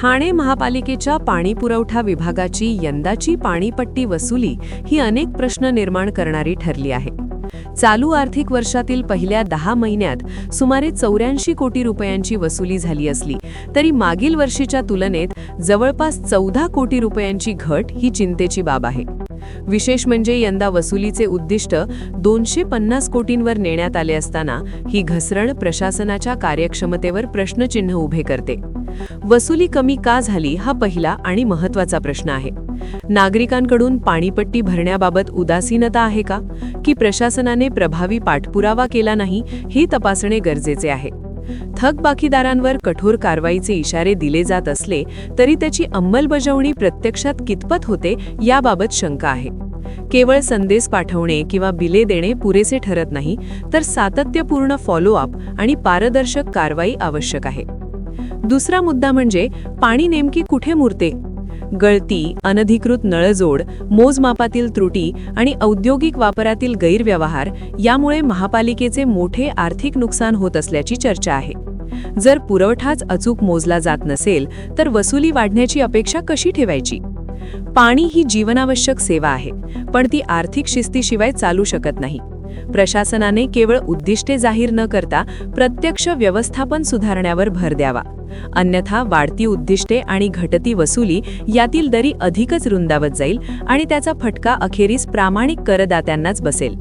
ठाणे महापालिकेच्या पाणीपुरवठा विभागाची यंदाची पाणीपट्टी वसुली ही अनेक प्रश्न निर्माण करणारी ठरली आहे. चालू आर्थिक वर्षातील पहिल्या 10 महिन्यात सुमारे 84 कोटी रुपयांची वसुली झाली असली तरी मागील वर्षीच्या तुलनेत जवळपास 14 कोटी रुपयांची घट ही चिंतेची बाब आहे. विशेष म्हणजे यंदा वसुलीचे उद्दिष्ट 250 कोटींवर नेण्यात आले असताना ही घसरण प्रशासनाच्या कार्यक्षमतेवर प्रश्नचिन्ह उभे करते. वसुली कमी का झाली हा पहिला आणि महत्त्वाचा प्रश्न आहे. नागरिकांकडून पाणीपट्टी भरण्याबाबत उदासीनता आहे का, की प्रशासनाने प्रभावी पाठपुरावा केला नाही हे तपासणे गरजेचे आहे. थकबाकीदारांवर कठोर कारवाईचे इशारे दिले जात असले तरी त्याची अंमलबजावणी प्रत्यक्षात कितपत होते याबाबत शंका आहे. केवळ संदेश पाठवणे किंवा बिले देणे पुरेसे ठरत नाही, तर सातत्यपूर्ण फॉलोअप आणि पारदर्शक कारवाई आवश्यक आहे. दुसरा मुद्दा म्हणजे पाणी नेमकी कुठे मुरते. गळती, अनधिकृत नळजोड, मोजमापातील त्रुटी आणि औद्योगिक वापरातील गैरव्यवहार यामुळे महापालिकेचे मोठे आर्थिक नुकसान होत असल्याची चर्चा आहे. जर पुरवठाच अचूक मोजला जात नसेल तर वसुली वाढण्याची अपेक्षा कशी ठेवायची. पाणी ही जीवनावश्यक सेवा आहे, पण ती आर्थिक शिस्तीशिवाय चालू शकत नाही. प्रशासनाने केवळ उद्दिष्टे जाहीर न करता प्रत्यक्ष व्यवस्थापन सुधारण्यावर भर द्यावा. अन्यथा वाढती उद्दिष्टे आणि घटती वसुली यातील दरी अधिकच रुंदावत जाईल आणि त्याचा फटका अखेरीस प्रामाणिक करदात्यांनाच बसेल.